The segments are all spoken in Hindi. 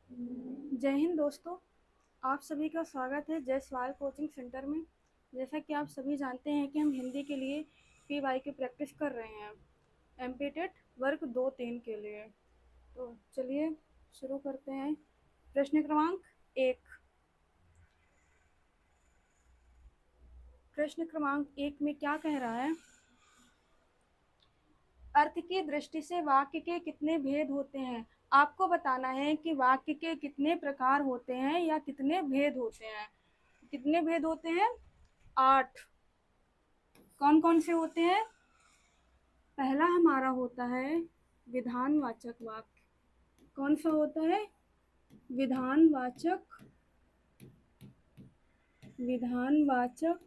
जय हिंद दोस्तों। आप सभी का स्वागत है जय सवाल कोचिंग सेंटर में। जैसा कि आप सभी जानते हैं कि हम हिंदी के लिए पीवाई की प्रैक्टिस कर रहे हैं एमपीटेट वर्ग 2-3 के लिए। तो चलिए शुरू करते हैं। प्रश्न क्रमांक 1। प्रश्न क्रमांक 1 में क्या कह रहा है? अर्थ की दृष्टि से वाक्य के कितने भेद होते हैं? आपको बताना है कि वाक्य के कितने प्रकार होते हैं या कितने भेद होते हैं। कितने भेद होते हैं? 8। कौन कौन से होते हैं? पहला हमारा होता है विधानवाचक वाक्य। कौन सा होता है? विधानवाचक विधानवाचक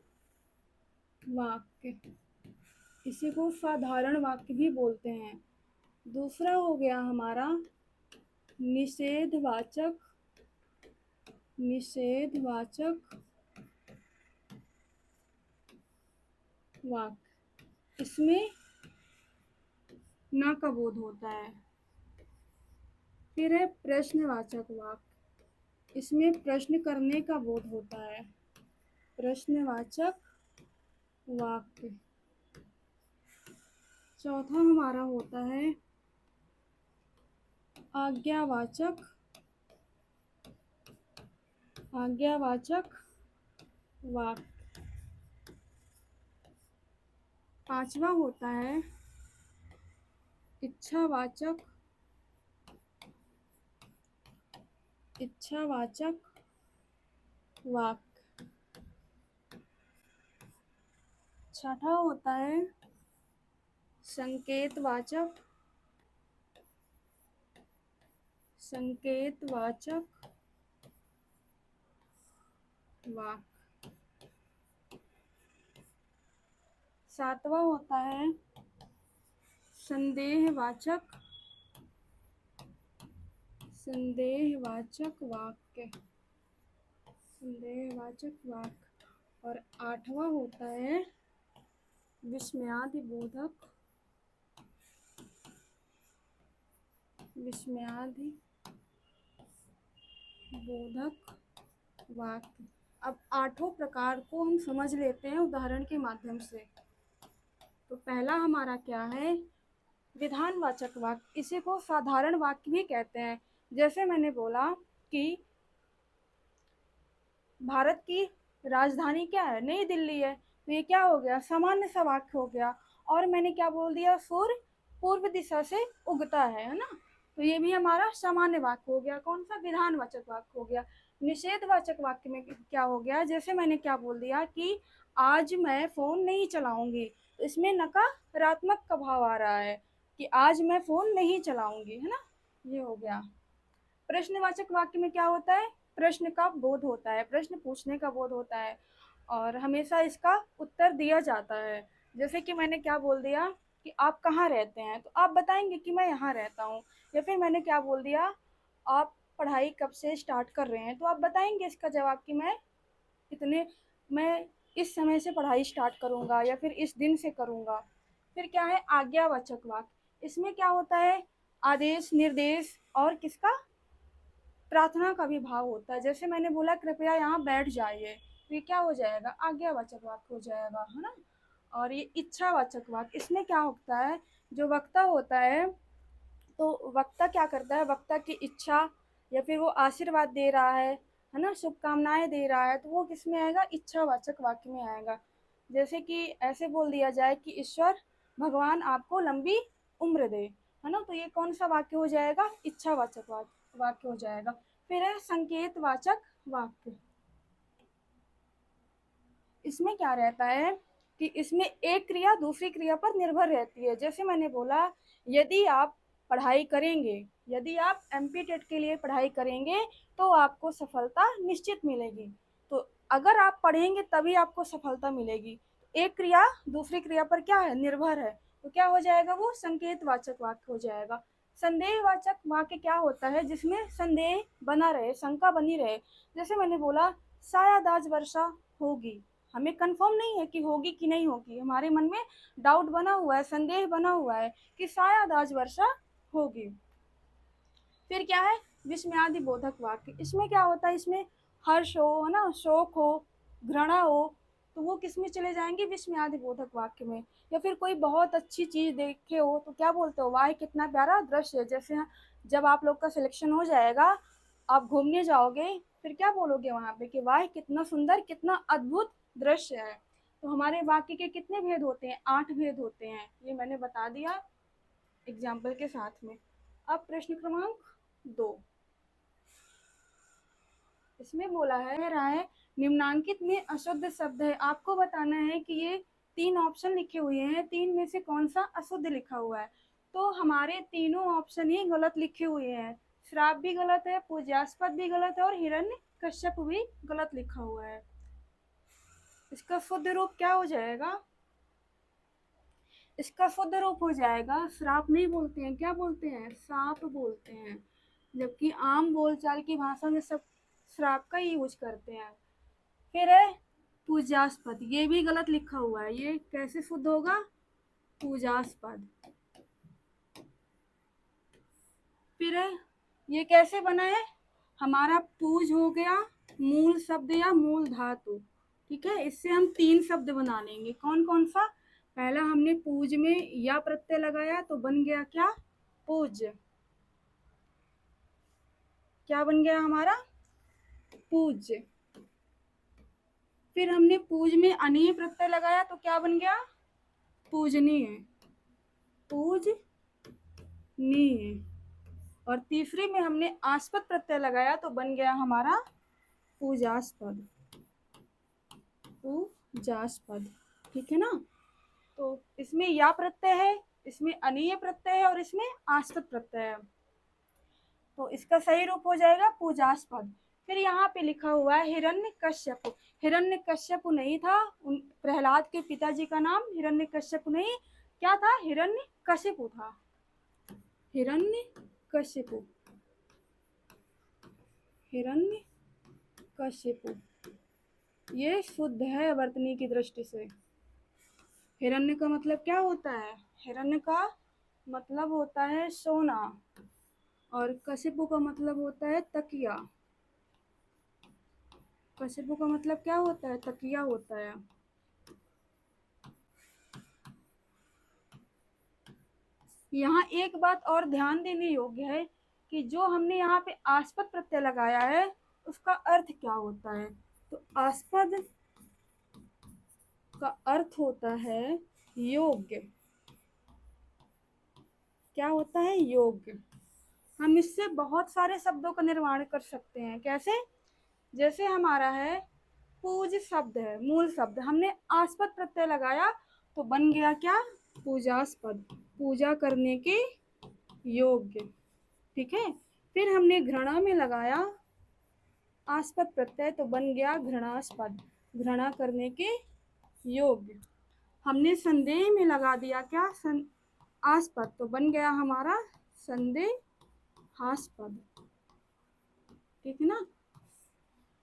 वाक्य। इसी को साधारण वाक्य भी बोलते हैं। दूसरा हो गया हमारा निषेधवाचक निषेधवाचक वाक्य। इसमें न का बोध होता है। फिर है प्रश्नवाचक वाक्य। इसमें प्रश्न करने का बोध होता है। प्रश्नवाचक वाक्य। चौथा हमारा होता है आज्ञावाचक वाक्य। पांचवा होता है इच्छावाचक वाक्य। छठा होता है संकेतवाचक वाक्य। सातवां होता है संदेहवाचक वाक्य। और आठवां होता है विस्मयादिबोधक वाक्य। अब आठों प्रकार को हम समझ लेते हैं उदाहरण के माध्यम से। तो पहला हमारा क्या है? विधानवाचक वाक्य। इसी को साधारण वाक्य भी कहते हैं। जैसे मैंने बोला कि भारत की राजधानी क्या है? नई दिल्ली है। तो ये क्या हो गया? सामान्य सा वाक्य हो गया। और मैंने क्या बोल दिया? सूर्य पूर्व दिशा से उगता है ना। तो ये भी हमारा सामान्य वाक्य हो गया। कौन सा? विधानवाचक वाक्य हो गया। निषेधवाचक वाक्य में क्या हो गया? जैसे मैंने क्या बोल दिया कि आज मैं फोन नहीं चलाऊंगी। तो इसमें नकारात्मक का भाव आ रहा है कि आज मैं फोन नहीं चलाऊंगी, है ना। ये हो गया। प्रश्नवाचक वाक्य में क्या होता है? प्रश्न का बोध होता है, प्रश्न पूछने का बोध होता है और हमेशा इसका उत्तर दिया जाता है। जैसे कि मैंने क्या बोल दिया कि आप कहाँ रहते हैं, तो आप बताएंगे कि मैं यहाँ रहता हूँ। या फिर मैंने क्या बोल दिया, आप पढ़ाई कब से स्टार्ट कर रहे हैं, तो आप बताएंगे इसका जवाब कि मैं इस समय से पढ़ाई स्टार्ट करूँगा या फिर इस दिन से करूँगा। फिर क्या है? आज्ञावाचक वाक्य। इसमें क्या होता है? आदेश, निर्देश और किसका? प्रार्थना का भी भाव होता है। जैसे मैंने बोला कृपया यहाँ बैठ जाइए, तो ये क्या हो जाएगा? आज्ञावाचक वाक्य हो जाएगा, है ना। और ये इच्छावाचक वाक्य। इसमें क्या होता है? जो वक्ता होता है, तो वक्ता क्या करता है? वक्ता की इच्छा या फिर वो आशीर्वाद दे रहा है ना, शुभकामनाएं दे रहा है, तो वो किस में आएगा? इच्छावाचक वाक्य में आएगा। जैसे कि ऐसे बोल दिया जाए कि ईश्वर भगवान आपको लंबी उम्र दे, है ना। तो ये कौन सा वाक्य हो जाएगा? इच्छावाचक वाक्य हो जाएगा। फिर है संकेतवाचक वाक्य। इसमें क्या रहता है कि इसमें एक क्रिया दूसरी क्रिया पर निर्भर रहती है। जैसे मैंने बोला, यदि आप पढ़ाई करेंगे, यदि आप एमपीटेट के लिए पढ़ाई करेंगे तो आपको सफलता निश्चित मिलेगी। तो अगर आप पढ़ेंगे तभी आपको सफलता मिलेगी। एक क्रिया दूसरी क्रिया पर क्या है? निर्भर है। तो क्या हो जाएगा? वो संकेतवाचक वाक्य हो जाएगा। संदेहवाचक वाक्य क्या होता है? जिसमें संदेह बना रहे, शंका बनी रहे। जैसे मैंने बोला शायद आज वर्षा होगी। हमें कंफर्म नहीं है कि होगी कि नहीं होगी, हमारे मन में डाउट बना हुआ है, संदेह बना हुआ है कि शायद आज वर्षा होगी। फिर क्या है? विस्मयादि बोधक वाक्य। इसमें क्या होता है, इसमें हर्ष हो, है ना, शोक हो, घृणा हो, तो वो किस में चले जाएंगे, विस्मयादि बोधक वाक्य में। या फिर कोई बहुत अच्छी चीज देखे हो तो क्या बोलते हो, वाह कितना प्यारा दृश्य है। जैसे जब आप लोग का सिलेक्शन हो जाएगा, आप घूमने जाओगे, फिर क्या बोलोगे वहां पे कि वाह कितना सुंदर, कितना अद्भुत दृश्य है। तो हमारे वाक्य के कितने भेद होते हैं, 8 भेद होते हैं, ये मैंने बता दिया एग्जाम्पल के साथ में। अब प्रश्न क्रमांक 2, इसमें बोला है, कह रहा है निम्नांकित में अशुद्ध शब्द है। आपको बताना है कि ये 3 ऑप्शन लिखे हुए हैं, 3 में से कौन सा अशुद्ध लिखा हुआ है। तो हमारे तीनों ऑप्शन ही गलत लिखे हुए हैं। श्राप भी गलत है, पूज्यास्पद भी गलत है, और हिरण्य कश्यप भी गलत लिखा हुआ है। इसका शुद्ध रूप क्या हो जाएगा, इसका शुद्ध रूप हो जाएगा, श्राप नहीं बोलते हैं, क्या बोलते हैं, श्राप बोलते हैं। जबकि आम बोलचाल की भाषा में सब श्राप का ही यूज करते हैं। फिर है पूजास्पद, ये भी गलत लिखा हुआ है, ये कैसे शुद्ध होगा, पूजास्पद। फिर है ये कैसे बना है, हमारा पूज हो गया मूल शब्द या मूल धातु, ठीक है। इससे हम 3 शब्द बना लेंगे, कौन कौन सा। पहला हमने पूज में या प्रत्यय लगाया तो बन गया क्या, पूज। क्या बन गया हमारा, पूज। फिर हमने पूज में अनीय प्रत्यय लगाया तो क्या बन गया, पूजनीय, पूजनीय। और तीसरे में हमने आस्पद प्रत्यय लगाया तो बन गया हमारा पूजास्पद, पूजास्पद, ठीक है ना। तो इसमें या प्रत्यय है, इसमें अनीय प्रत्यय है, और इसमें आस्पद प्रत्यय है, तो इसका सही रूप हो जाएगा पूजास्पद। फिर यहाँ पे लिखा हुआ है हिरण्यकश्यप। हिरण्यकश्यप नहीं था, प्रहलाद के पिताजी का नाम हिरण्यकश्यप नहीं, क्या था, हिरण्यकशिपु था, हिरण्यकशिपु, हिरण्यकशिपु। ये शुद्ध है वर्तनी की दृष्टि से। हिरण्य का मतलब क्या होता है, हिरण्य का मतलब होता है सोना, और कशिपु का मतलब होता है तकिया। कशिपु का मतलब क्या होता है, तकिया होता है। यहाँ एक बात और ध्यान देने योग्य है कि जो हमने यहाँ पे आस्पद प्रत्यय लगाया है उसका अर्थ क्या होता है। तो आस्पद का अर्थ होता है योग्य, क्या होता है, योग्य। हम इससे बहुत सारे शब्दों का निर्माण कर सकते हैं, कैसे, जैसे हमारा है पूज शब्द है, मूल शब्द, हमने आस्पद प्रत्यय लगाया तो बन गया क्या, पूजास्पद, पूजा करने के योग्य, ठीक है। फिर हमने घृणा में लगाया आस्पद प्रत्यय तो बन गया घृणास्पद, घृणा करने के योग्य। हमने संदेह में लगा दिया क्या, आस्पद, तो बन गया हमारा संदेहास्पद, ठीक है ना।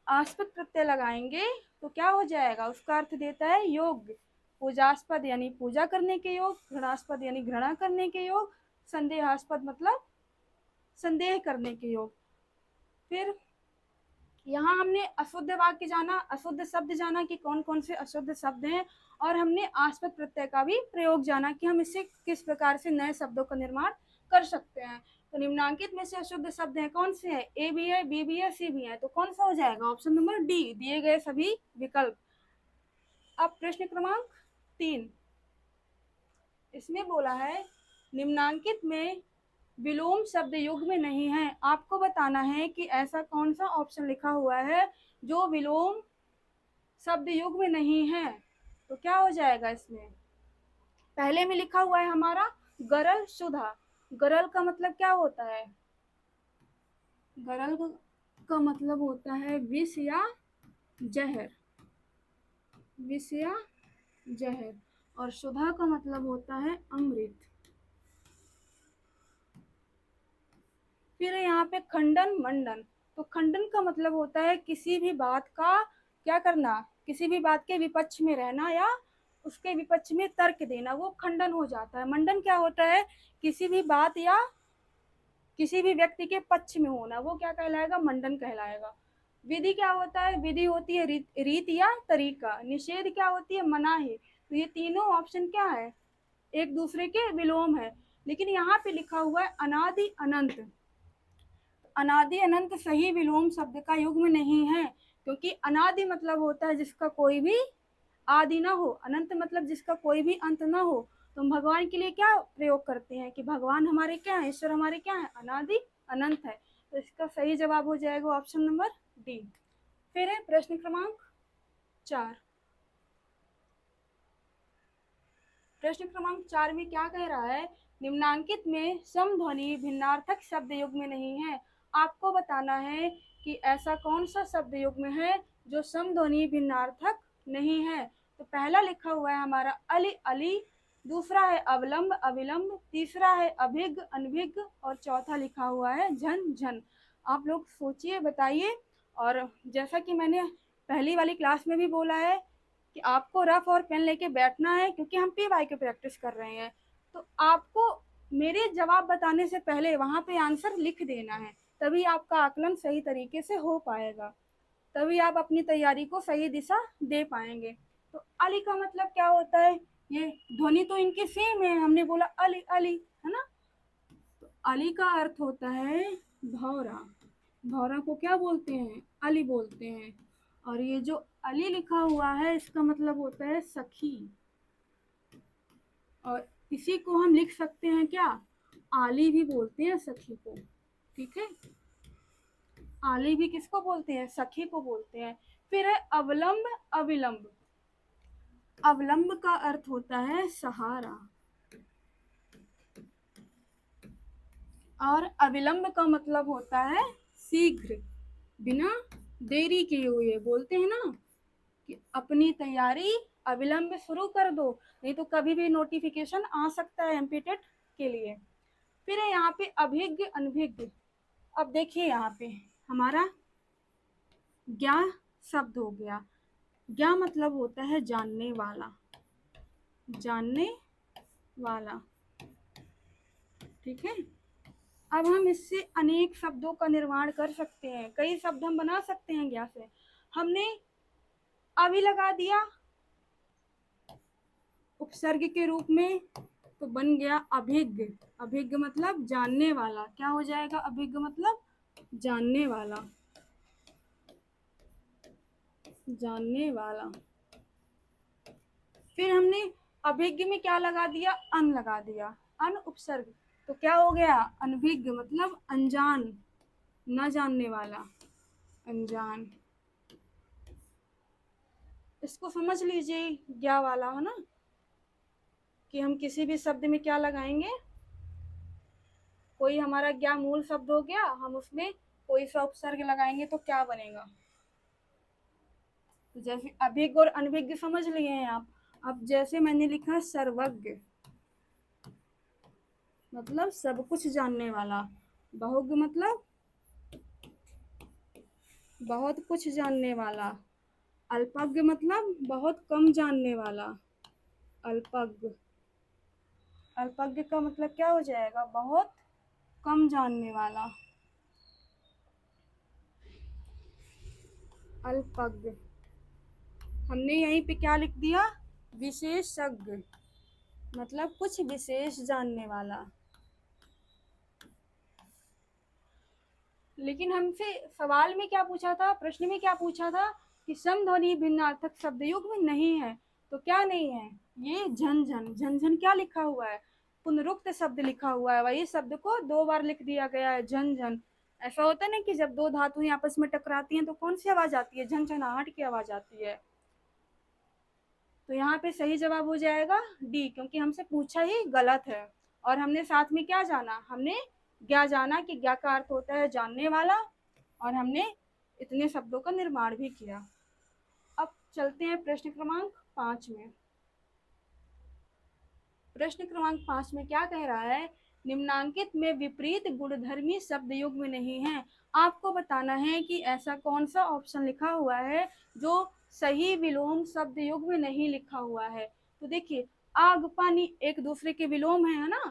आस्पद प्रत्यय लगाएंगे तो क्या हो जाएगा, उसका अर्थ देता है योग्य। पूजास्पद यानी पूजा करने के योग, घृणास्पद यानी घृणा करने के योग, संदेहास्पद मतलब संदेह करने के योग। फिर यहाँ हमने अशुद्ध वाक्य जाना, अशुद्ध शब्द जाना कि कौन कौन से अशुद्ध शब्द हैं, और हमने आस्पद प्रत्यय का भी प्रयोग जाना कि हम इससे किस प्रकार से नए शब्दों का निर्माण कर सकते हैं। तो निम्नांकित में से अशुद्ध शब्द हैं, कौन से हैं, ए भी है, बी भी है, सी भी है, तो कौन सा हो जाएगा, ऑप्शन नंबर डी, दिए गए सभी विकल्प। अब प्रश्न क्रमांक 3, इसमें बोला है निम्नांकित में विलोम शब्द युग में नहीं है। आपको बताना है कि ऐसा कौन सा ऑप्शन लिखा हुआ है जो विलोम शब्द युग में नहीं है। तो क्या हो जाएगा इसमें, पहले में लिखा हुआ है हमारा गरल सुधा। गरल का मतलब क्या होता है, गरल का मतलब होता है विष या जहर, विष या जहर, और सुधा का मतलब होता है अमृत। फिर यहाँ पे खंडन मंडन, तो खंडन का मतलब होता है किसी भी बात का क्या करना, किसी भी बात के विपक्ष में रहना या उसके विपक्ष में तर्क देना, वो खंडन हो जाता है। मंडन क्या होता है, किसी भी बात या किसी भी व्यक्ति के पक्ष में होना, वो क्या कहलाएगा? मंडन कहलाएगा। विधि क्या होता है? विधि होती है रीत या तरीका। निषेध क्या होती है? मनाही। तो ये तीनों ऑप्शन क्या है? एक दूसरे के विलोम है। लेकिन यहाँ पे लिखा हुआ है अनादि अनंत। अनादि अनंत सही विलोम शब्द का युग्म नहीं है, क्योंकि अनादि मतलब होता है जिसका कोई भी आदि ना हो, अनंत मतलब जिसका कोई भी अंत ना हो। तो हम भगवान के लिए क्या प्रयोग करते हैं कि भगवान हमारे क्या है, ईश्वर हमारे क्या है? अनादि अनंत है। तो इसका सही जवाब हो जाएगा ऑप्शन नंबर डी। फिर है प्रश्न क्रमांक 4। प्रश्न क्रमांक 4 में क्या कह रहा है? निम्नांकित में समध्वनि भिन्नार्थक शब्द युग्म में नहीं है। आपको बताना है कि ऐसा कौन सा शब्द युग्म है जो समध्वनि भिन्नार्थक नहीं है। तो पहला लिखा हुआ है हमारा अली अली, दूसरा है अवलंब अविलंब, तीसरा है अभिज्ञ अनभिज्ञ, और चौथा लिखा हुआ है झन झन। आप लोग सोचिए, बताइए। और जैसा कि मैंने पहली वाली क्लास में भी बोला है कि आपको रफ और पेन लेके बैठना है, क्योंकि हम पी वाई की प्रैक्टिस कर रहे हैं। तो आपको मेरे जवाब बताने से पहले वहाँ पे आंसर लिख देना है, तभी आपका आकलन सही तरीके से हो पाएगा, तभी आप अपनी तैयारी को सही दिशा दे पाएंगे। तो अली का मतलब क्या होता है? ये ध्वनि तो इनकी सेम है, हमने बोला अली अली, है ना। तो अली का अर्थ होता है भौरा। भौरा को क्या बोलते हैं? अली बोलते हैं। और ये जो अली लिखा हुआ है इसका मतलब होता है सखी। और इसी को हम लिख सकते हैं क्या? आली भी बोलते हैं सखी को। ठीक है, आली भी किसको बोलते हैं? सखी को बोलते हैं। फिर है अवलंब अविलंब। अवलंब का अर्थ होता है सहारा, और अविलंब का मतलब होता है शीघ्र, बिना देरी किए हुए। बोलते हैं ना कि अपनी तैयारी अविलंब शुरू कर दो, नहीं तो कभी भी नोटिफिकेशन आ सकता है एमपीटेट के लिए। फिर है यहाँ पे अभिज्ञ अनभिज्ञ। अब देखिए यहाँ पे हमारा ज्ञा शब्द हो गया। ज्ञा मतलब होता है जानने वाला, जानने वाला। ठीक है, अब हम इससे अनेक शब्दों का निर्माण कर सकते हैं, कई शब्द हम बना सकते हैं ज्ञा से। हमने अभी लगा दिया उपसर्ग के रूप में, तो बन गया अभिज्ञ। अभिज्ञ मतलब जानने वाला। क्या हो जाएगा? अभिज्ञ मतलब जानने वाला, जानने वाला। फिर हमने अभिज्ञ में क्या लगा दिया? अन लगा दिया, अन उपसर्ग। तो क्या हो गया? अनभिज्ञ मतलब अनजान, न जानने वाला, अनजान। इसको समझ लीजिए, ज्ञा वाला है ना, कि हम किसी भी शब्द में क्या लगाएंगे। कोई हमारा ज्ञा मूल शब्द हो गया, हम उसमें कोई सा उपसर्ग लगाएंगे तो क्या बनेगा? तो जैसे अभिज्ञ और अनभिज्ञ समझ लिए हैं आप। अब जैसे मैंने लिखा सर्वज्ञ मतलब सब कुछ जानने वाला, बहुज्ञ मतलब बहुत कुछ जानने वाला, अल्पज्ञ मतलब बहुत कम जानने वाला, अल्पज्ञ। अल्पज्ञ का मतलब क्या हो जाएगा? बहुत कम जानने वाला, अल्पज्ञ। हमने यहीं पे क्या लिख दिया? विशेषज्ञ मतलब कुछ विशेष जानने वाला। लेकिन हमसे सवाल में क्या पूछा था, प्रश्न में क्या पूछा था कि समध्वनि भिन्नार्थक शब्द युग्म नहीं है। तो क्या नहीं है? ये झन झन। झन झन क्या लिखा हुआ है? पुनरुक्त शब्द लिखा हुआ है, वही शब्द को दो बार लिख दिया गया है, झन झन। ऐसा होता है ना कि जब दो धातुएं आपस में टकराती हैं तो कौन सी आवाज आती है? झनझनाहट की आवाज आती है। तो यहाँ पे सही जवाब हो जाएगा डी, क्योंकि हमसे पूछा ही गलत है। और हमने साथ में क्या जाना? हमने ज्ञा जाना कि ज्ञा का अर्थ होता है जानने वाला, और हमने इतने शब्दों का निर्माण भी किया। अब चलते हैं प्रश्न क्रमांक 5 में। प्रश्न क्रमांक 5 में क्या कह रहा है? निम्नांकित में विपरीत गुणधर्मी शब्द युग्म नहीं है। आपको बताना है कि ऐसा कौन सा ऑप्शन लिखा हुआ है जो सही विलोम शब्द युग्म नहीं लिखा हुआ है। तो देखिए, आग पानी एक दूसरे के विलोम है ना।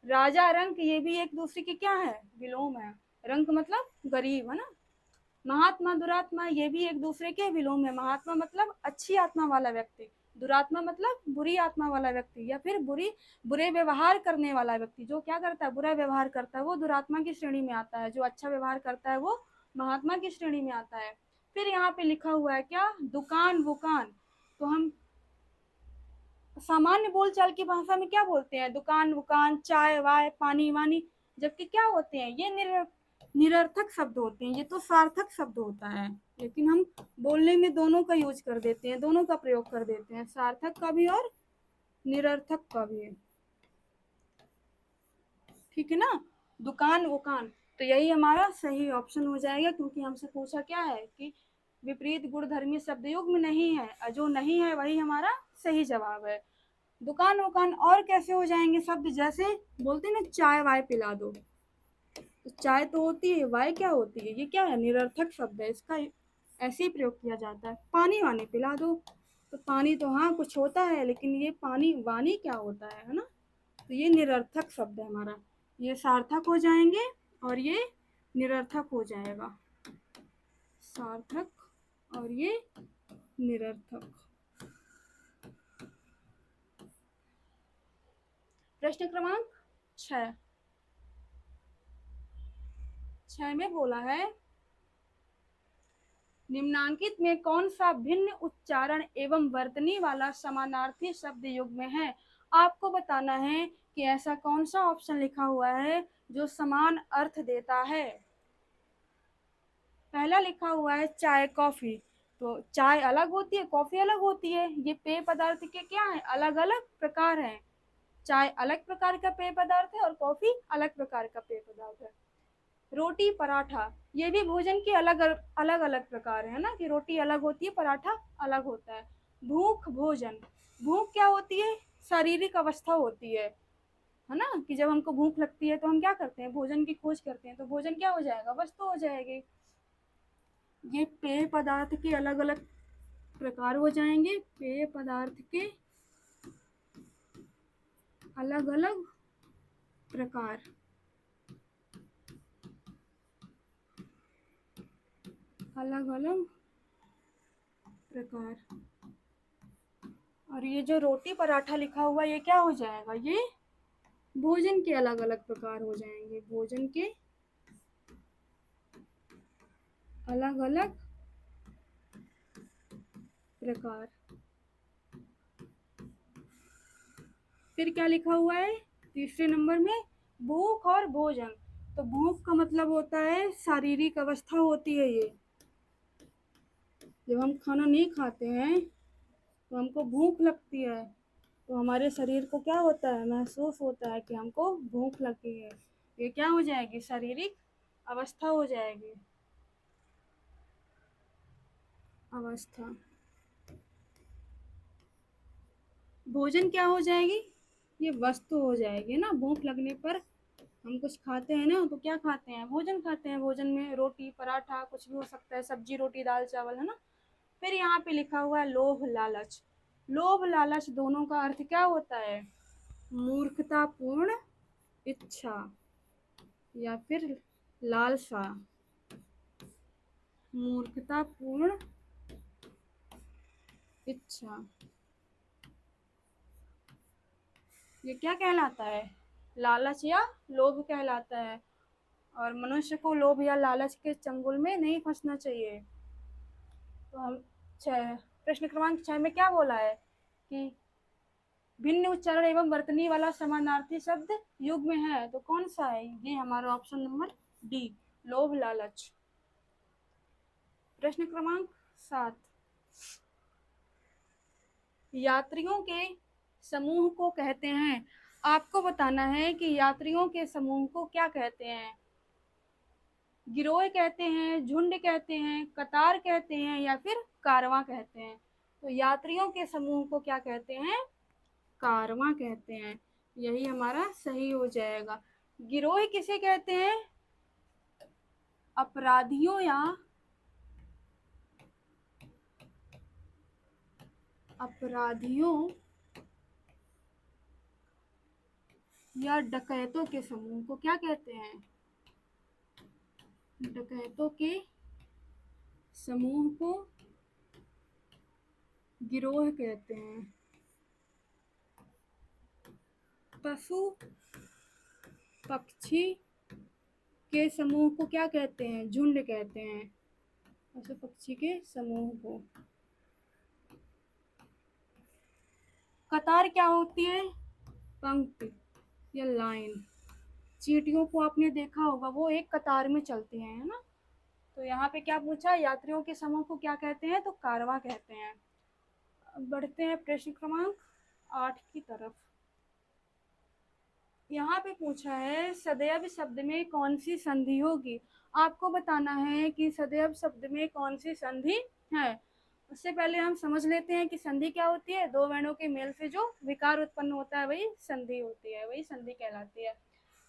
राजा रंक ये भी एक दूसरे की क्या है, विलोम है। रंक मतलब गरीब, है ना। महात्मा दुरात्मा ये भी एक दूसरे के विलोम है। महात्मा मतलब अच्छी आत्मा वाला व्यक्ति, दुरात्मा मतलब बुरी आत्मा वाला व्यक्ति, या फिर बुरे व्यवहार करने वाला व्यक्ति। जो क्या करता है, बुरा व्यवहार करता है, वो दुरात्मा की श्रेणी में आता है। जो अच्छा व्यवहार करता है वो महात्मा की श्रेणी में आता है। फिर यहाँ पे लिखा हुआ है क्या, दुकान वुकान। तो हम सामान्य बोलचाल की भाषा में क्या बोलते हैं, दुकान वुकान, चाय वाय, पानी वानी। जबकि क्या होते हैं ये निरर्थक शब्द होते हैं, ये तो सार्थक शब्द होता है। लेकिन हम बोलने में दोनों का यूज कर देते हैं, दोनों का प्रयोग कर देते हैं, सार्थक का भी और निरर्थक का भी। ठीक है ना, दुकान वुकान। तो यही हमारा सही ऑप्शन हो जाएगा, क्योंकि हमसे पूछा क्या है कि विपरीत गुणधर्मी शब्द युग्म नहीं है, जो नहीं है वही हमारा सही जवाब है। दुकान वुकान और कैसे हो जाएंगे शब्द, जैसे बोलते हैं ना चाय वाय पिला दो। तो चाय तो होती है, वाय क्या होती है, ये क्या है, निरर्थक शब्द है, इसका ऐसे ही प्रयोग किया जाता है। पानी वानी पिला दो, तो पानी तो हाँ कुछ होता है, लेकिन ये पानी वानी क्या होता है ना। तो ये निरर्थक शब्द है हमारा, ये सार्थक हो जाएंगे और ये निरर्थक हो जाएगा। सार्थक और ये निरर्थक। प्रश्न क्रमांक 6 में बोला है, निम्नांकित में कौन सा भिन्न उच्चारण एवं वर्तनी वाला समानार्थी शब्द युग्म है। आपको बताना है कि ऐसा कौन सा ऑप्शन लिखा हुआ है जो समान अर्थ देता है। पहला लिखा हुआ है चाय कॉफी। तो चाय अलग होती है, कॉफी अलग होती है, ये पेय पदार्थ के क्या है, अलग अलग प्रकार हैं। चाय अलग प्रकार का पेय पदार्थ है और कॉफी अलग प्रकार का पेय पदार्थ है। रोटी पराठा ये भी भोजन के अलग अलग अलग प्रकार है ना, कि रोटी अलग होती है, पराठा अलग होता है। भूख भोजन, भूख क्या होती है, शारीरिक अवस्था होती है ना, कि जब हमको भूख लगती है तो हम क्या करते हैं, भोजन की खोज करते हैं। तो भोजन क्या हो जाएगा, वस्तु हो जाएगी। ये पेय पदार्थ के अलग अलग प्रकार हो जाएंगे, पेय पदार्थ के अलग अलग प्रकार, अलग अलग प्रकार। और ये जो रोटी पराठा लिखा हुआ ये क्या हो जाएगा, ये भोजन के अलग अलग प्रकार हो जाएंगे, भोजन के अलग अलग प्रकार। फिर क्या लिखा हुआ है तीसरे नंबर में, भूख और भोजन। तो भूख का मतलब होता है शारीरिक अवस्था होती है ये, जब हम खाना नहीं खाते हैं तो हमको भूख लगती है, तो हमारे शरीर को क्या होता है, महसूस होता है कि हमको भूख लगी है। ये क्या हो जाएगी, शारीरिक अवस्था हो जाएगी, अवस्था। भोजन क्या हो जाएगी, ये वस्तु हो जाएगी ना। भूख लगने पर हम कुछ खाते हैं ना, तो क्या खाते हैं, भोजन खाते हैं। भोजन में रोटी पराठा कुछ भी हो सकता है, सब्जी रोटी दाल चावल, है ना। फिर यहाँ पे लिखा हुआ है लोभ लालच। लोभ लालच दोनों का अर्थ क्या होता है, मूर्खतापूर्ण इच्छा या फिर लालसा, मूर्खतापूर्ण इच्छा। ये क्या कहलाता है, लालच या लोभ कहलाता है। और मनुष्य को लोभ या लालच के चंगुल में नहीं फंसना चाहिए। तो हम प्रश्न क्रमांक 6 में क्या बोला है कि भिन्न उच्चारण एवं वर्तनी वाला समानार्थी शब्द युग में है, तो कौन सा है, ये हमारा ऑप्शन नंबर डी, लोभ लालच। प्रश्न क्रमांक 7, यात्रियों के समूह को कहते हैं। आपको बताना है कि यात्रियों के समूह को क्या कहते हैं, गिरोह कहते हैं, झुंड कहते हैं, कतार कहते हैं या फिर कारवां कहते हैं। तो यात्रियों के समूह को क्या कहते हैं, कारवां कहते हैं। यही हमारा सही हो जाएगा। गिरोह किसे कहते हैं, अपराधियों या अपराधियों या डकैतों के समूह को क्या कहते हैं? डकैतों के समूह को गिरोह कहते हैं। पशु पक्षी के समूह को क्या कहते हैं? झुंड कहते हैं। पशु पक्षी के समूह को। कतार क्या होती है? पंक्ति या लाइन। चींटियों को आपने देखा होगा, वो एक कतार में चलती हैं, है ना। तो यहाँ पे क्या पूछा? यात्रियों के समूह को क्या कहते हैं? तो कारवां कहते हैं। अब बढ़ते हैं प्रश्न क्रमांक 8 की तरफ। यहाँ पे पूछा है सदैव शब्द में कौन सी संधि होगी। आपको बताना है कि सदैव शब्द में कौन सी संधि है। उससे पहले हम समझ लेते हैं कि संधि क्या होती है। दो वर्णों के मेल से जो विकार उत्पन्न होता है वही संधि होती है, वही संधि कहलाती है।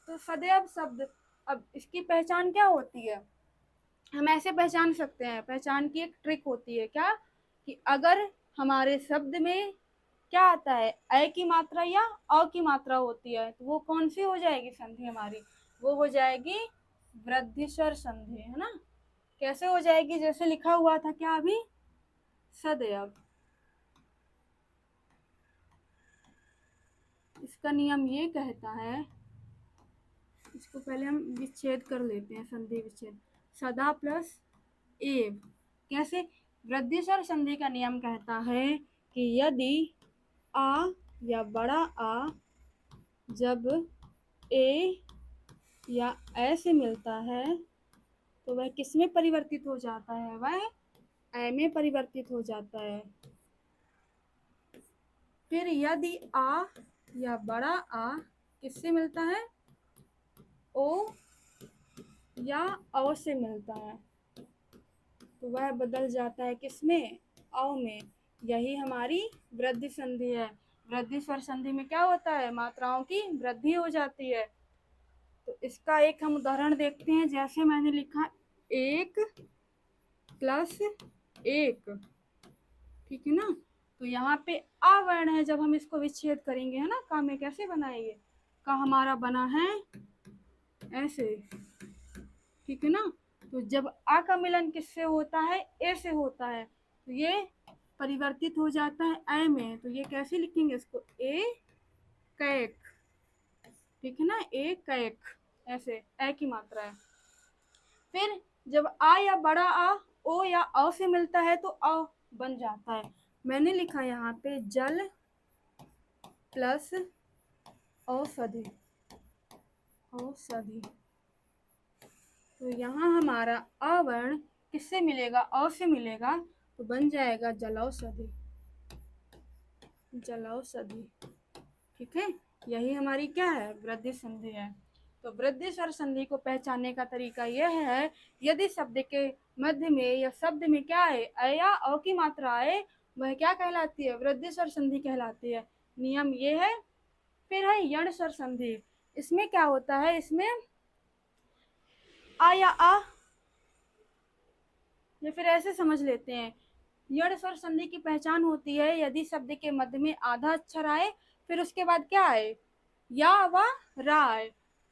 तो सदैव शब्द, अब इसकी पहचान क्या होती है? हम ऐसे पहचान सकते हैं, पहचान की एक ट्रिक होती है क्या, कि अगर हमारे शब्द में क्या आता है, अ की मात्रा या अ की मात्रा होती है, तो वो कौन सी हो जाएगी संधि हमारी? वो हो जाएगी वृद्धि स्वर संधि, है ना। कैसे हो जाएगी? जैसे लिखा हुआ था क्या अभी, सदैव। इसका नियम ये कहता है, इसको पहले हम विच्छेद कर लेते हैं, संधि विच्छेद। सदा प्लस एव। कैसे? वृद्धि स्वर संधि का नियम कहता है कि यदि आ या बड़ा आ जब ए या ए से मिलता है तो वह किस में परिवर्तित हो जाता है? वह ए में परिवर्तित हो जाता है। फिर यदि आ या बड़ा आ किससे मिलता है? ओ या औ से मिलता है, तो वह बदल जाता है किसमें? औ में। यही हमारी वृद्धि संधि है। वृद्धि स्वर संधि में क्या होता है? मात्राओं की वृद्धि हो जाती है। तो इसका एक हम उदाहरण देखते हैं। जैसे मैंने लिखा 1 प्लस 1, ठीक है ना। तो यहाँ पे आ वर्ण है, जब हम इसको विच्छेद करेंगे, है ना, का में कैसे बनाएंगे? का हमारा बना है ऐसे, ठीक है ना। तो जब आ का मिलन किससे होता है? ए से होता है, तो ये परिवर्तित हो जाता है ए में। तो ये कैसे लिखेंगे इसको? ए कैक, ठीक है ना, ए कैक, ऐसे ए की मात्रा है। फिर जब आ या बड़ा आ ओ या औ से मिलता है तो अ बन जाता है। मैंने लिखा यहाँ पे जल प्लस औषधि, औषधि। तो यहाँ हमारा अ वर्ण किससे मिलेगा? अ से मिलेगा, तो बन जाएगा जलौषधि, जलौषधि, ठीक है। यही हमारी क्या है? वृद्धि संधि है। तो वृद्धि स्वर संधि को पहचानने का तरीका यह है, यदि शब्द के मध्य में या शब्द में क्या है? अ या औ की मात्रा आए, वह क्या कहलाती है? वृद्धि स्वर संधि कहलाती है। नियम ये है। फिर है यण स्वर संधि। इसमें क्या होता है? इसमें आ या आ, या फिर ऐसे समझ लेते हैं, यण स्वर संधि की पहचान होती है यदि शब्द के मध्य में आधा अक्षर आए, फिर उसके बाद क्या आए? या व रा आए,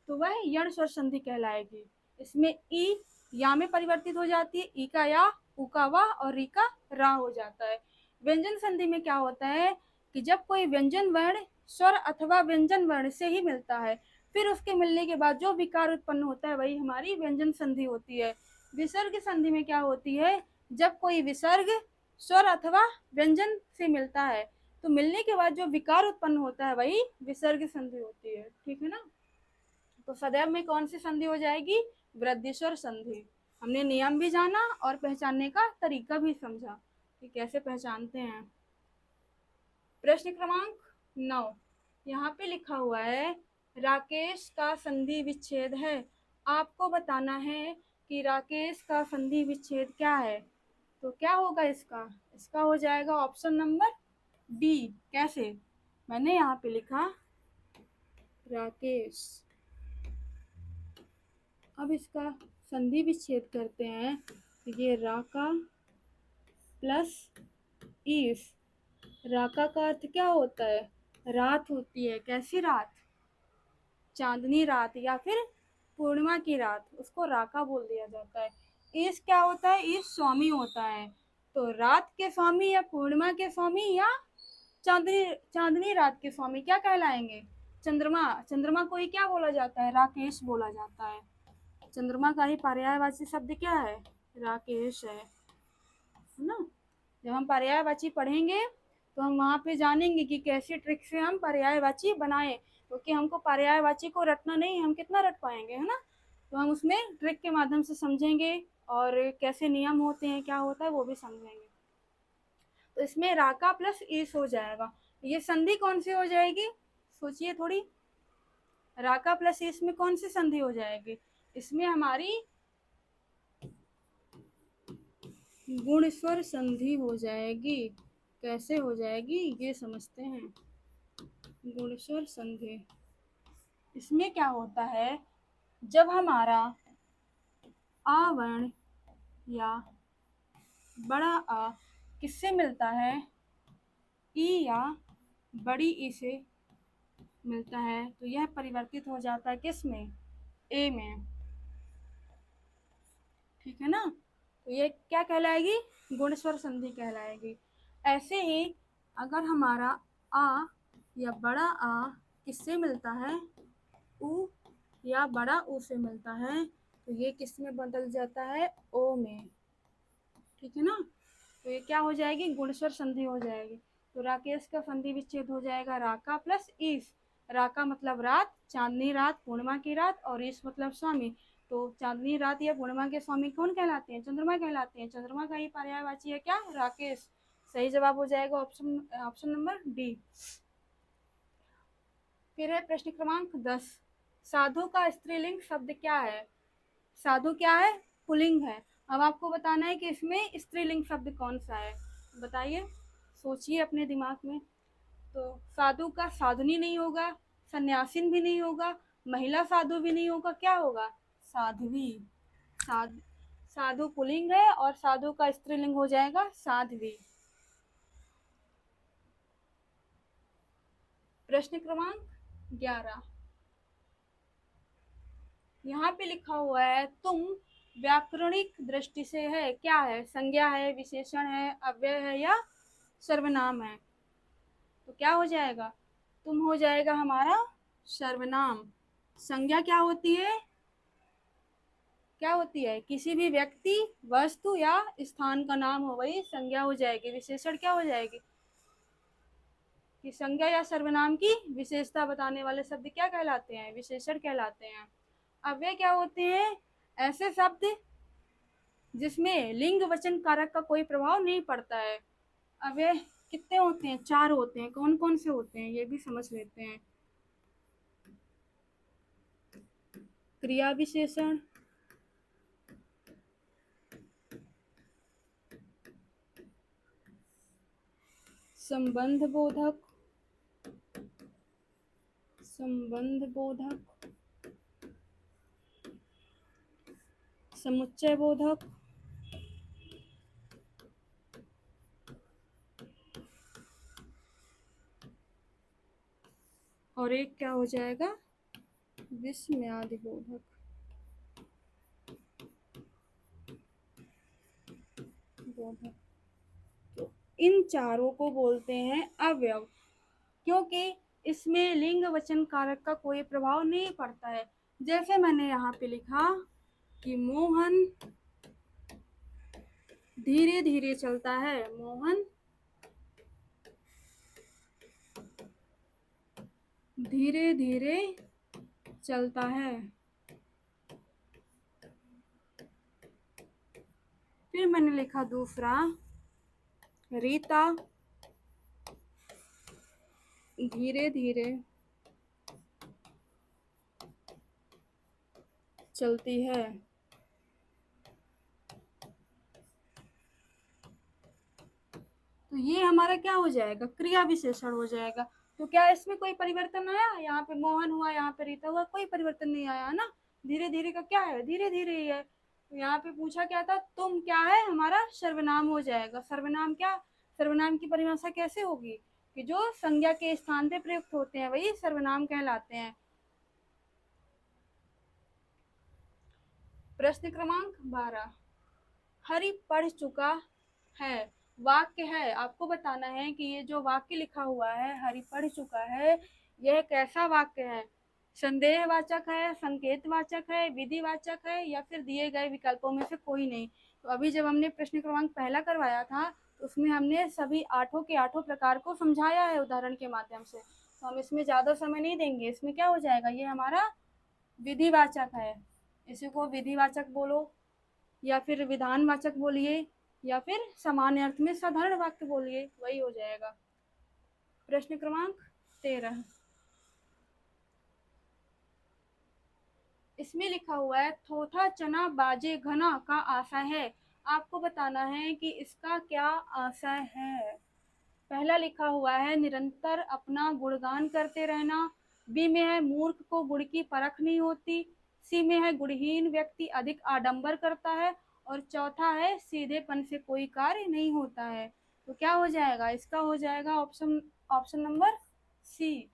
तो वह यण स्वर संधि कहलाएगी। इसमें ई या में परिवर्तित हो जाती है, ई का या, उ का वा और री का रा हो जाता है। व्यंजन संधि में क्या होता है कि जब कोई व्यंजन वर्ण स्वर अथवा व्यंजन वर्ण से ही मिलता है, फिर उसके मिलने के बाद जो विकार उत्पन्न होता है वही हमारी व्यंजन संधि होती है। विसर्ग संधि में क्या होती है? जब कोई विसर्ग स्वर अथवा व्यंजन से मिलता है तो मिलने के बाद जो विकार उत्पन्न होता है वही विसर्ग संधि होती है, ठीक है ना। तो सदैव में कौन सी संधि हो जाएगी? वृद्धि स्वर संधि। हमने नियम भी जाना और पहचानने का तरीका भी समझा कि कैसे पहचानते हैं। प्रश्न क्रमांक 9, यहाँ पे लिखा हुआ है राकेश का संधि विच्छेद है। आपको बताना है कि राकेश का संधि विच्छेद क्या है। तो क्या होगा इसका? इसका हो जाएगा ऑप्शन नंबर डी। कैसे? मैंने यहाँ पे लिखा राकेश। अब इसका संधि विच्छेद करते हैं, तो ये राका प्लस ईस। राका का अर्थ क्या होता है? रात होती है। कैसी रात? चांदनी रात या फिर पूर्णिमा की रात, उसको राका बोल दिया जाता है। ईश क्या होता है? ईश स्वामी होता है। तो रात के स्वामी या पूर्णिमा के स्वामी या चांदनी चांदनी रात के स्वामी क्या कहलाएंगे? चंद्रमा। चंद्रमा को ही क्या बोला जाता है? राकेश बोला जाता है। चंद्रमा का ही पर्यायवाची शब्द क्या है? राकेश है ना। जब हम पर्यायवाची पढ़ेंगे तो हम वहाँ पे जानेंगे कि कैसे ट्रिक से हम पर्यायवाची बनाएं, क्योंकि हमको पर्यायवाची को रटना नहीं, हम कितना रट पाएंगे, है ना। तो हम उसमें ट्रिक के माध्यम से समझेंगे और कैसे नियम होते हैं, क्या होता है, वो भी समझेंगे। तो इसमें राका प्लस ईस हो जाएगा। ये संधि कौन सी हो जाएगी? सोचिए थोड़ी। राका प्लस ईस में कौन सी संधि हो जाएगी? इसमें हमारी गुण-स्वर संधि हो जाएगी। कैसे हो जाएगी ये समझते हैं। गुण-स्वर संधि, इसमें क्या होता है, जब हमारा आ वर्ण या बड़ा आ किससे मिलता है? ई या बड़ी ई से मिलता है, तो यह परिवर्तित हो जाता है किस में? ए में। ठीक है ना। तो ये क्या कहलाएगी? गुण-स्वर संधि कहलाएगी। ऐसे ही अगर हमारा आ या बड़ा आ किससे मिलता है? उ या बड़ा ऊ से मिलता है, तो ये किस में बदल जाता है? ओ में। ठीक है ना। तो ये क्या हो जाएगी? गुण-स्वर संधि हो जाएगी। तो राकेश का संधि विच्छेद हो जाएगा राका प्लस ईस। राका मतलब रात, चांदनी रात, पूर्णिमा की रात, और ईस मतलब स्वामी। तो चांदनी रात या पूर्णिमा के स्वामी कौन कहलाते हैं? चंद्रमा कहलाते हैं। चंद्रमा का ही पर्यायवाची है क्या? राकेश। सही जवाब हो जाएगा ऑप्शन नंबर डी। फिर है प्रश्न क्रमांक 10। साधु का स्त्रीलिंग शब्द क्या है? साधु क्या है? पुल्लिंग है। अब आपको बताना है कि इसमें स्त्रीलिंग शब्द कौन सा है। बताइए, सोचिए अपने दिमाग में। तो साधु का साधुनी नहीं होगा, सन्यासिन भी नहीं होगा, महिला साधु भी नहीं होगा, क्या होगा? साध्वी। साधु पुल्लिंग है और साधु का स्त्रीलिंग हो जाएगा साध्वी। प्रश्न क्रमांक 11। यहाँ पे लिखा हुआ है तुम व्याकरणिक दृष्टि से है, क्या है? संज्ञा है, विशेषण है, अव्यय है या सर्वनाम है? तो क्या हो जाएगा? तुम हो जाएगा हमारा सर्वनाम। संज्ञा क्या होती है? क्या होती है? किसी भी व्यक्ति, वस्तु या स्थान का नाम हो, वही संज्ञा हो जाएगी। विशेषण क्या हो जाएगी? कि संज्ञा या सर्वनाम की विशेषता बताने वाले शब्द क्या कहलाते हैं? विशेषण कहलाते हैं। अव्यय क्या होते हैं? ऐसे शब्द जिसमें लिंग वचन कारक का कोई प्रभाव नहीं पड़ता है। अव्यय कितने होते हैं? 4 होते हैं। कौन कौन से होते हैं ये भी समझ लेते हैं। क्रिया विशेषण, संबंध बोधक, समुच्चय बोधक, और एक क्या हो जाएगा? विस्मयादि बोधक। तो इन चारों को बोलते हैं अवयव, क्योंकि इसमें लिंग वचन कारक का कोई प्रभाव नहीं पड़ता है। जैसे मैंने यहाँ पे लिखा कि मोहन धीरे धीरे चलता है। मोहन धीरे धीरे चलता है। फिर मैंने लिखा दूसरा, रीता धीरे धीरे चलती है। तो ये हमारा क्या हो जाएगा? क्रिया विशेषण हो जाएगा। तो क्या इसमें कोई परिवर्तन आया? यहाँ पे मोहन हुआ, यहाँ पे रीता हुआ, कोई परिवर्तन नहीं आया ना। धीरे धीरे का क्या है? धीरे धीरे ही है। तो यहाँ पे पूछा क्या था? तुम क्या है? हमारा सर्वनाम हो जाएगा। सर्वनाम क्या? सर्वनाम की परिभाषा कैसे होगी? कि जो संज्ञा के स्थान पे प्रयुक्त होते हैं वही सर्वनाम कहलाते हैं। प्रश्न क्रमांक 12, हरि पढ़ चुका है वाक्य है। आपको बताना है कि ये जो वाक्य लिखा हुआ है हरि पढ़ चुका है, यह कैसा वाक्य है? संदेहवाचक है, संकेतवाचक है, विधिवाचक है, या फिर दिए गए विकल्पों में से कोई नहीं। तो अभी जब हमने प्रश्न क्रमांक पहला करवाया था तो उसमें हमने सभी आठों के आठों प्रकार को समझाया है उदाहरण के माध्यम से, तो हम इसमें ज़्यादा समय नहीं देंगे। इसमें क्या हो जाएगा, ये हमारा विधिवाचक है, इसी को विधिवाचक बोलो, या फिर विधानवाचक बोलिए, या फिर सामान्य अर्थ में साधारण वाक्य बोलिए, वही हो जाएगा। प्रश्न क्रमांक 13, इसमें लिखा हुआ है थोथा चना बाजे घना का आशय है। आपको बताना है कि इसका क्या आशय है। पहला लिखा हुआ है निरंतर अपना गुणगान करते रहना, बी में है मूर्ख को गुण की परख नहीं होती, सी में है गुणहीन व्यक्ति अधिक आडंबर करता है, और चौथा है सीधेपन से कोई कार्य नहीं होता है। तो क्या हो जाएगा, इसका हो जाएगा ऑप्शन नंबर सी।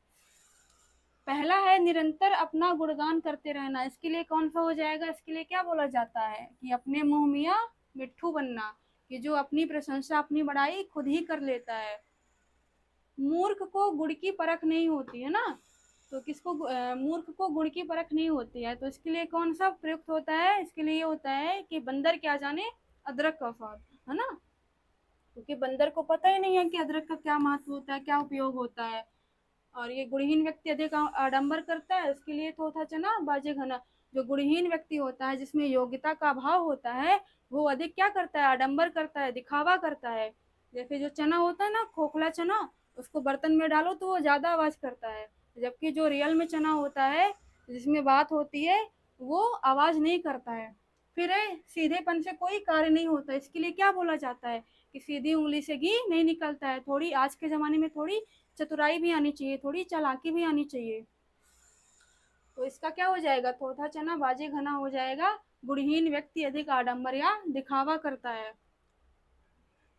पहला है निरंतर अपना गुणगान करते रहना, इसके लिए कौन सा हो जाएगा, इसके लिए क्या बोला जाता है कि अपने मुंह मियाँ मिट्ठू बनना, कि जो अपनी प्रशंसा अपनी बड़ाई खुद ही कर लेता है। मूर्ख को गुड़ की परख नहीं होती है ना, तो किसको मूर्ख को गुड़ की परख नहीं होती है, तो इसके लिए कौन सा प्रयुक्त होता है, इसके लिए होता है कि बंदर क्या जाने अदरक का स्वाद, है ना, क्योंकि बंदर को पता ही नहीं है कि अदरक का क्या महत्व होता है, क्या उपयोग होता है। और ये गुणहीन व्यक्ति अधिक आडंबर करता है, उसके लिए थोथा चना बाजे घना। जो गुणहीन व्यक्ति होता है जिसमें योग्यता का अभाव होता है, वो अधिक क्या करता है, आडंबर करता है, दिखावा करता है। जैसे जो चना होता है ना, खोखला चना, उसको बर्तन में डालो तो वो ज़्यादा आवाज़ करता है, जबकि जो रियल में चना होता है जिसमें बात होती है वो आवाज़ नहीं करता है। फिर है सीधेपन से कोई कार्य नहीं होता, इसके लिए क्या बोला जाता है कि सीधी उंगली से घी नहीं निकलता है। थोड़ी आज के ज़माने में थोड़ी चतुराई भी आनी चाहिए, थोड़ी चालाकी भी आनी चाहिए। तो इसका क्या हो जाएगा, थोथा चना बाजे घना हो जाएगा, गुणहीन व्यक्ति अधिक आडंबर या दिखावा करता है।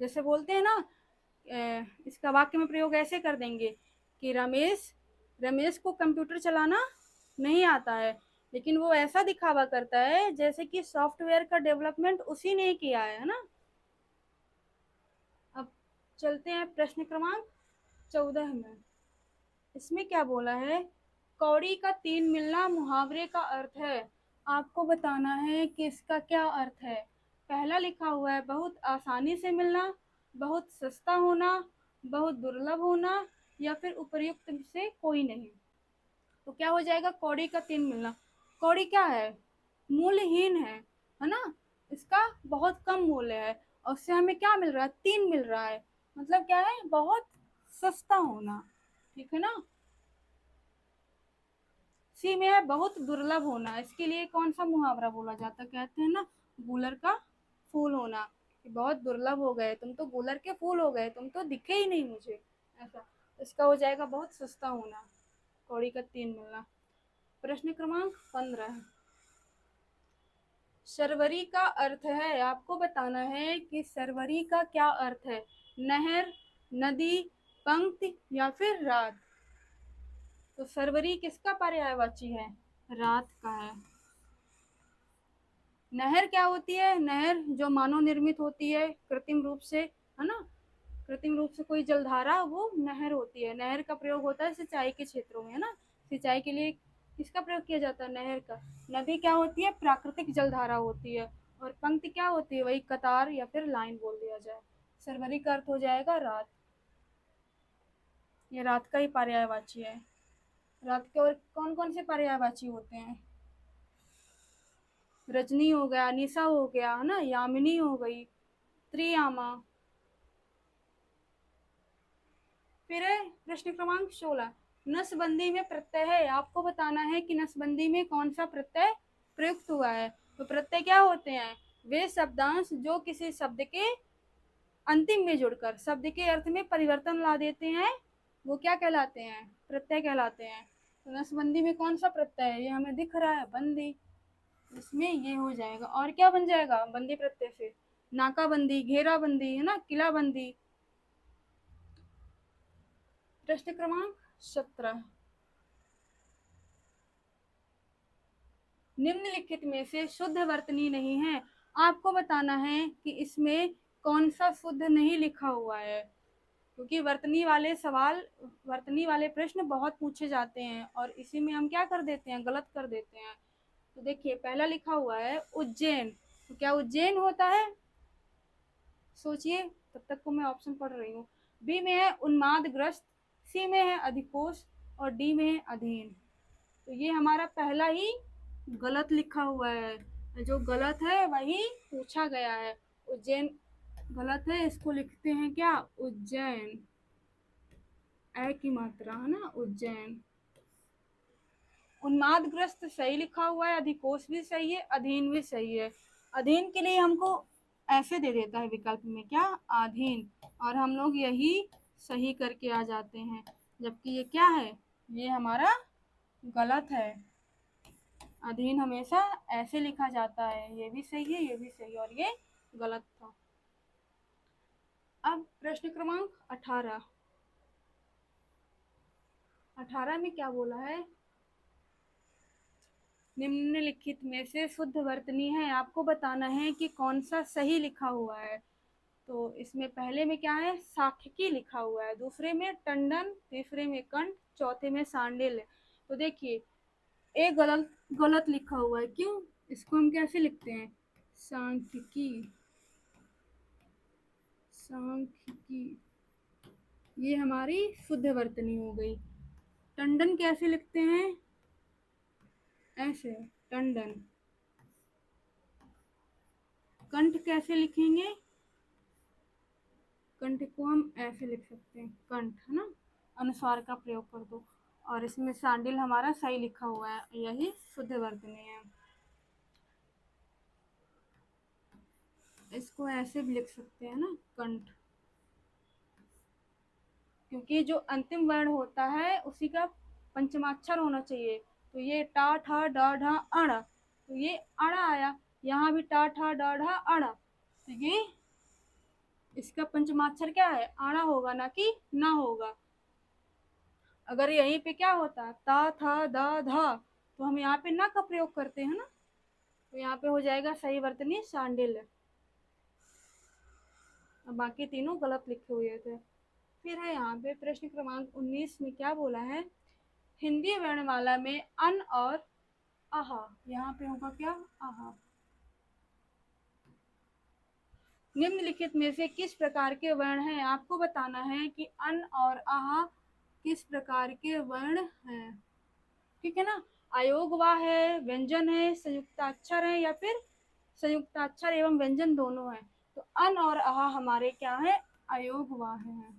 जैसे बोलते हैं ना, इसका वाक्य में प्रयोग ऐसे कर देंगे कि रमेश रमेश को कंप्यूटर चलाना नहीं आता है, लेकिन वो ऐसा दिखावा करता है जैसे कि सॉफ्टवेयर का डेवलपमेंट उसी ने किया है ना। अब चलते हैं प्रश्न क्रमांक 14 में। इसमें क्या बोला है, कौड़ी का तीन मिलना मुहावरे का अर्थ है। आपको बताना है कि इसका क्या अर्थ है। पहला लिखा हुआ है बहुत आसानी से मिलना, बहुत सस्ता होना, बहुत दुर्लभ होना, या फिर उपर्युक्त से कोई नहीं। तो क्या हो जाएगा, कौड़ी का तीन मिलना। कौड़ी क्या है, मूल्यहीन है ना, इसका बहुत कम मूल्य है, और उससे हमें क्या मिल रहा है, तीन मिल रहा है, मतलब क्या है, बहुत सस्ता होना, ठीक है ना। सी में है बहुत दुर्लभ होना, इसके लिए कौन सा मुहावरा बोला जाता है, कहते हैं ना गूलर का फूल होना, कि बहुत दुर्लभ हो गए तुम, तो गूलर के फूल हो गए, तुम तो दिखे ही नहीं मुझे, ऐसा। इसका हो जाएगा बहुत सस्ता होना, कौड़ी का तीन मिलना। प्रश्न क्रमांक 15, शर्वरी का अर्थ है। आपको बताना है कि शर्वरी का क्या अर्थ है, नहर, नदी, पंक्ति, या फिर रात। तो शर्वरी किसका पर्यायवाची है, रात का है। नहर क्या होती है, नहर जो मानव निर्मित होती है कृत्रिम रूप से, है ना, कृत्रिम रूप से कोई जलधारा, वो नहर होती है। नहर का प्रयोग होता है सिंचाई के क्षेत्रों में, है ना, सिंचाई के लिए किसका प्रयोग किया जाता है, नहर का। नदी क्या होती है, प्राकृतिक जलधारा होती है। और पंक्ति क्या होती है, वही कतार या फिर लाइन बोल दिया जाए। शर्वरी का अर्थ हो जाएगा रात, ये रात का ही पर्यायवाची है। रात के और कौन कौन से पर्यायवाची होते हैं, रजनी हो गया, निशा हो गया, है ना, यामिनी हो गई, त्रियामा। फिर है प्रश्न क्रमांक 16, नसबंदी में प्रत्यय है। आपको बताना है कि नसबंदी में कौन सा प्रत्यय प्रयुक्त हुआ है। तो प्रत्यय क्या होते हैं, वे शब्दांश जो किसी शब्द के अंतिम में जुड़कर शब्द के अर्थ में परिवर्तन ला देते हैं, वो क्या कहलाते हैं, प्रत्यय कहलाते हैं। तो नसबंदी में कौन सा प्रत्यय है, ये हमें दिख रहा है, बंदी, इसमें ये हो जाएगा। और क्या बन जाएगा बंदी प्रत्यय से, नाकाबंदी, घेराबंदी, है ना, किलाबंदी। प्रश्न क्रमांक 17, निम्नलिखित में से शुद्ध वर्तनी नहीं है। आपको बताना है कि इसमें कौन सा शुद्ध नहीं लिखा हुआ है, क्योंकि वर्तनी वाले प्रश्न बहुत पूछे जाते हैं और इसी में हम क्या कर देते हैं, गलत कर देते हैं। तो देखिए पहला लिखा हुआ है उज्जैन, तो क्या उज्जैन होता है? सोचिए, तब तक को मैं ऑप्शन पढ़ रही हूँ। बी में है उन्मादग्रस्त, सी में है अधिकोष और डी में है अधीन। तो ये हमारा पहला ही गलत लिखा हुआ है, जो गलत है वही पूछा गया है। उज्जैन गलत है, इसको लिखते हैं क्या, उज्जैन, ए की मात्रा है ना, उज्जैन। उन्मादग्रस्त सही लिखा हुआ है, अधिकोष भी सही है, अधीन भी सही है। अधीन के लिए हमको ऐसे दे देता है विकल्प में, क्या, अधीन, और हम लोग यही सही करके आ जाते हैं, जबकि ये क्या है, ये हमारा गलत है। अधीन हमेशा ऐसे लिखा जाता है, ये भी सही है, ये भी सही है, और ये गलत था। अब प्रश्न क्रमांक 18। 18 में क्या बोला है, निम्नलिखित में से शुद्ध वर्तनी है, आपको बताना है कि कौन सा सही लिखा हुआ है। तो इसमें पहले में क्या है, साख्यकी लिखा हुआ है, दूसरे में टंडन, तीसरे में कंठ, चौथे में सांडिल्य। तो देखिए एक गलत गलत लिखा हुआ है, क्यों, इसको हम कैसे लिखते हैं, सांख्यिकी, सांख्यिकी, ये हमारी शुद्ध वर्तनी हो गई। टंडन कैसे लिखते हैं, ऐसे, टंडन। कंठ कैसे लिखेंगे, कंठ को हम ऐसे लिख सकते हैं, कंठ, है ना, अनुस्वार का प्रयोग कर दो। और इसमें सांडिल हमारा सही लिखा हुआ है, यही शुद्ध वर्तनी है। इसको ऐसे भी लिख सकते हैं ना, कंठ, क्योंकि जो अंतिम वर्ण होता है उसी का पंचमाक्षर होना चाहिए। तो ये टा ठा डा ढा अड़ा, तो ये अड़ा आया, यहाँ भी टा ठा डा ढा अड़ा, तो ये इसका पंचमाक्षर क्या है, आड़ा होगा, ना कि ना होगा। अगर यहीं पे क्या होता, ता था दा धा, तो हम यहाँ पे ना का प्रयोग करते हैं ना, तो यहाँ पे हो जाएगा सही वर्तनी शांडिल्य। बाकी तीनों गलत लिखे हुए थे। फिर है यहाँ पे प्रश्न क्रमांक 19 में क्या बोला है, हिंदी वर्णमाला में अन और आहा, यहाँ पे होगा क्या, आहा। निम्नलिखित में से किस प्रकार के वर्ण हैं, आपको बताना है कि अन और आहा किस प्रकार के वर्ण हैं, ठीक है ना। अयोगवा है, व्यंजन है, संयुक्ताक्षर है, या फिर संयुक्ताक्षर एवं व्यंजन दोनों है। तो अन और आहा हमारे क्या है, अयोगवा है,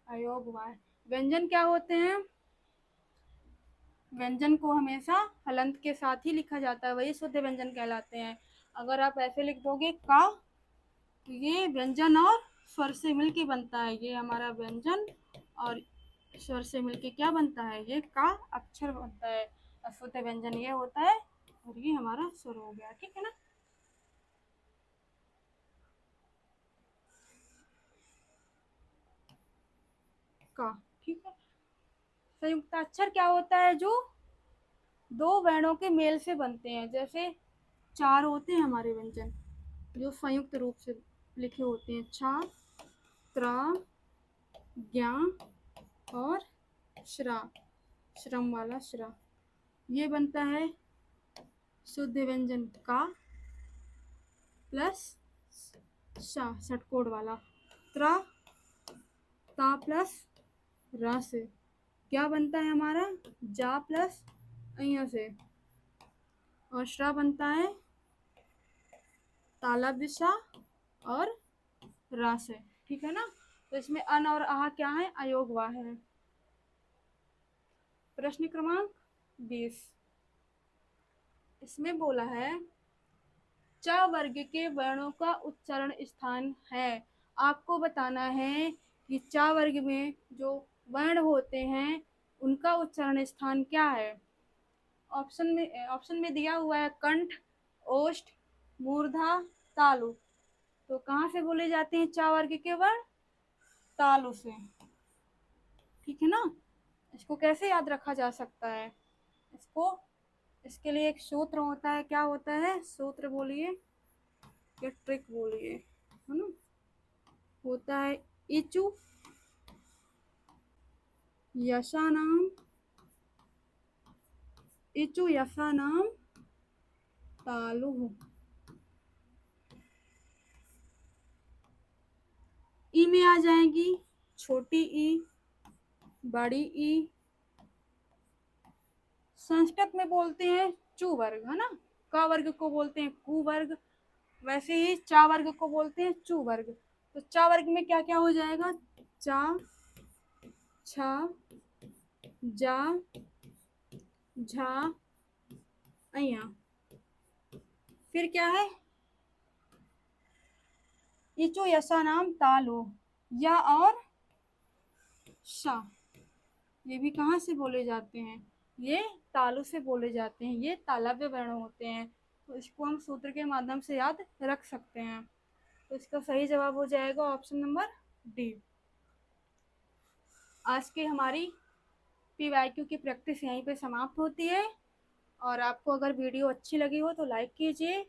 अयोगवा है। व्यंजन क्या होते हैं, व्यंजन को हमेशा हलंत के साथ ही लिखा जाता है, वही शुद्ध व्यंजन कहलाते हैं। अगर आप ऐसे लिख दोगे का, तो ये व्यंजन और स्वर से मिलके बनता है, ये हमारा व्यंजन और स्वर से मिलके क्या बनता है, ये का अक्षर बनता है। अशुद्ध व्यंजन ये होता है और ये हमारा स्वर हो गया, ठीक है ना। का, ठीक है। संयुक्ताक्षर क्या होता है, जो दो वर्णों के मेल से बनते हैं, जैसे चार होते हैं हमारे व्यंजन जो संयुक्त रूप से लिखे होते हैं, छा, त्रा, ज्ञा और श्रा, श्रम वाला श्रा, ये बनता है शुद्ध व्यंजन का प्लस शा, षटकोण वाला, त्रा, ता प्लस रा से क्या बनता है हमारा, जा प्लस अइया से, और श्रा बनता है तालब दिशा और रा से, ठीक है ना। तो इसमें अन और आहा क्या है, अयोगवा है। प्रश्न क्रमांक 20, इसमें बोला है च वर्ग के वर्णों का उच्चारण स्थान है। आपको बताना है कि च वर्ग में जो वर्ण होते हैं उनका उच्चारण स्थान क्या है। ऑप्शन में दिया हुआ है कंठ, ओष्ठ, मूर्धा, तालु। तो कहाँ से बोले जाते हैं च वर्ग के वर्ण, तालु से, ठीक है ना। इसको कैसे याद रखा जा सकता है, इसको इसके लिए एक सूत्र होता है, क्या होता है सूत्र बोलिए या ट्रिक बोलिए, है ना। होता है इचु यशानाम, इचु यशानाम तालु। ई में आ जाएगी छोटी ई, बड़ी ई। संस्कृत में बोलते हैं चू वर्ग, है ना। क वर्ग को बोलते हैं कु वर्ग, वैसे ही चा वर्ग को बोलते हैं चू वर्ग। तो चा वर्ग में क्या क्या हो जाएगा, चा, छा, जा, झा, अया। फिर क्या है, इचो यशा नाम तालो, या और शा, ये भी कहाँ से बोले जाते हैं, ये तालु से बोले जाते हैं, ये तालव्य वर्ण होते हैं। तो इसको हम सूत्र के माध्यम से याद रख सकते हैं। तो इसका सही जवाब हो जाएगा ऑप्शन नंबर डी। आज की हमारी PYQ की प्रैक्टिस यहीं पे समाप्त होती है। और आपको अगर वीडियो अच्छी लगी हो तो लाइक कीजिए,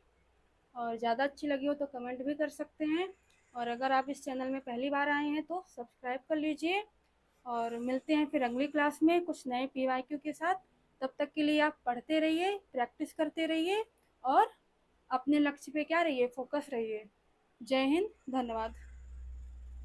और ज़्यादा अच्छी लगी हो तो कमेंट भी कर सकते हैं। और अगर आप इस चैनल में पहली बार आए हैं तो सब्सक्राइब कर लीजिए। और मिलते हैं फिर अगली क्लास में कुछ नए PYQ के साथ। तब तक के लिए आप पढ़ते रहिए, प्रैक्टिस करते रहिए और अपने लक्ष्य पे क्या रहिए, फोकस रहिए। जय हिंद, धन्यवाद।